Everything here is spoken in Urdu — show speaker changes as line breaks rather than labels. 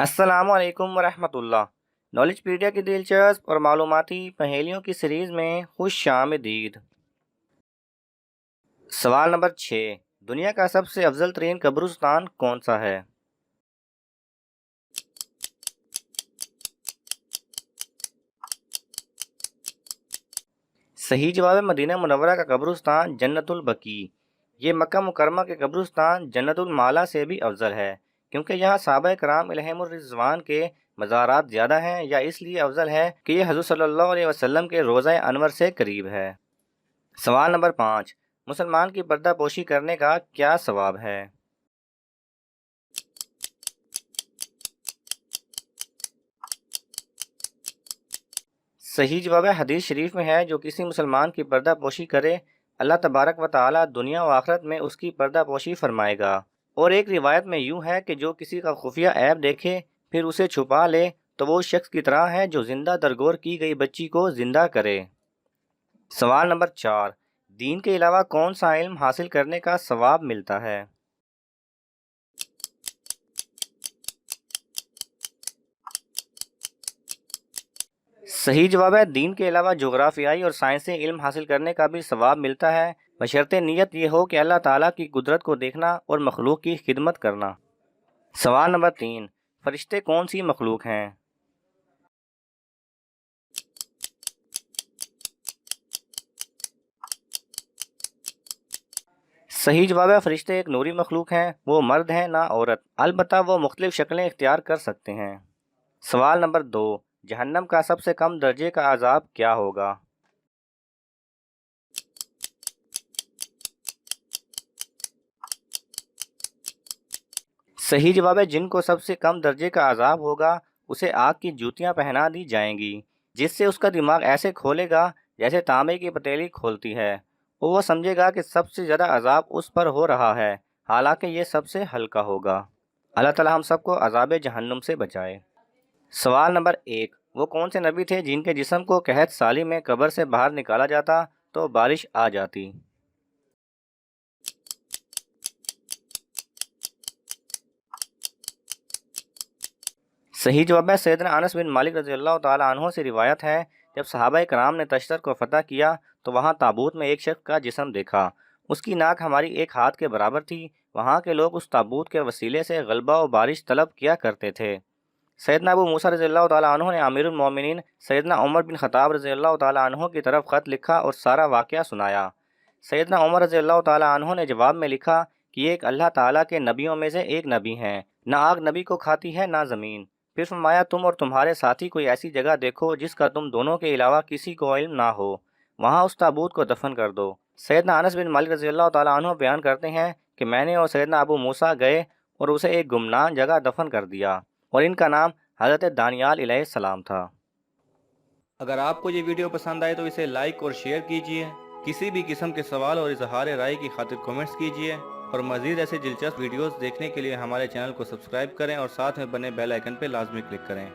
السلام علیکم ورحمۃ اللہ۔ نالج پیڈیا کی دلچسپ اور معلوماتی پہیلیوں کی سیریز میں خوش آمدید۔ سوال نمبر 6، دنیا کا سب سے افضل ترین قبرستان کون سا ہے؟ صحیح جواب ہے مدینہ منورہ کا قبرستان جنت البقیع۔ یہ مکہ مکرمہ کے قبرستان جنت المعلیٰ سے بھی افضل ہے، کیونکہ یہاں صحابہ کرام علیہم الرضوان کے مزارات زیادہ ہیں، یا اس لیے افضل ہے کہ یہ حضور صلی اللہ علیہ وسلم کے روضہ انور سے قریب ہے۔ سوال نمبر 5، مسلمان کی پردہ پوشی کرنے کا کیا ثواب ہے؟ صحیح جواب ہے حدیث شریف میں ہے، جو کسی مسلمان کی پردہ پوشی کرے اللہ تبارک و تعالی دنیا و آخرت میں اس کی پردہ پوشی فرمائے گا۔ اور ایک روایت میں یوں ہے کہ جو کسی کا خفیہ عیب دیکھے پھر اسے چھپا لے تو وہ اس شخص کی طرح ہے جو زندہ درگور کی گئی بچی کو زندہ کرے۔ سوال نمبر 4، دین کے علاوہ کون سا علم حاصل کرنے کا ثواب ملتا ہے؟ صحیح جواب ہے دین کے علاوہ جغرافیائی اور سائنسی علم حاصل کرنے کا بھی ثواب ملتا ہے، بشرطِ نیت یہ ہو کہ اللہ تعالیٰ کی قدرت کو دیکھنا اور مخلوق کی خدمت کرنا۔ سوال نمبر 3، فرشتے کون سی مخلوق ہیں؟ صحیح جواب ہے فرشتے ایک نوری مخلوق ہیں، وہ مرد ہیں نہ عورت، البتہ وہ مختلف شکلیں اختیار کر سکتے ہیں۔ سوال نمبر 2، جہنم کا سب سے کم درجے کا عذاب کیا ہوگا؟ صحیح جواب ہے جن کو سب سے کم درجے کا عذاب ہوگا اسے آگ کی جوتیاں پہنا دی جائیں گی، جس سے اس کا دماغ ایسے کھولے گا جیسے تانبے کی پتیلی کھولتی ہے، اور وہ سمجھے گا کہ سب سے زیادہ عذاب اس پر ہو رہا ہے، حالانکہ یہ سب سے ہلکا ہوگا۔ اللہ تعالی ہم سب کو عذاب جہنم سے بچائے۔ سوال نمبر 1، وہ کون سے نبی تھے جن کے جسم کو قحط سالی میں قبر سے باہر نکالا جاتا تو بارش آ جاتی؟ صحیح جواب ہے سیدنا انس بن مالک رضی اللہ تعالیٰ عنہ سے روایت ہے، جب صحابہ کرام نے تشتر کو فتح کیا تو وہاں تابوت میں ایک شخص کا جسم دیکھا، اس کی ناک ہماری ایک ہاتھ کے برابر تھی۔ وہاں کے لوگ اس تابوت کے وسیلے سے غلبہ و بارش طلب کیا کرتے تھے۔ سیدنا ابو موسیٰ رضی اللہ تعالیٰ عنہ نے امیر المومنین سیدنا عمر بن خطاب رضی اللہ تعالیٰ عنہ کی طرف خط لکھا اور سارا واقعہ سنایا۔ سیدنا عمر رضی اللہ تعالیٰ عنہ نے جواب میں لکھا کہ یہ ایک اللہ تعالیٰ کے نبیوں میں سے ایک نبی ہیں، نہ آگ نبی کو کھاتی ہے نہ زمین۔ پھر فرمایا تم اور تمہارے ساتھی کوئی ایسی جگہ دیکھو جس کا تم دونوں کے علاوہ کسی کو علم نہ ہو، وہاں اس تابوت کو دفن کر دو۔ سیدنا انس بن مالک رضی اللہ تعالیٰ عنہ بیان کرتے ہیں کہ میں نے اور سیدنا ابو موسیٰ گئے اور اسے ایک گمنام جگہ دفن کر دیا، اور ان کا نام حضرت دانیال علیہ السلام تھا۔
اگر آپ کو یہ ویڈیو پسند آئے تو اسے لائک اور شیئر کیجئے، کسی بھی قسم کے سوال اور اظہار رائے کی خاطر کومنٹس کیجئے، اور مزید ایسے دلچسپ ویڈیوز دیکھنے کے لیے ہمارے چینل کو سبسکرائب کریں اور ساتھ میں بنے بیل آئیکن پہ لازمی کلک کریں۔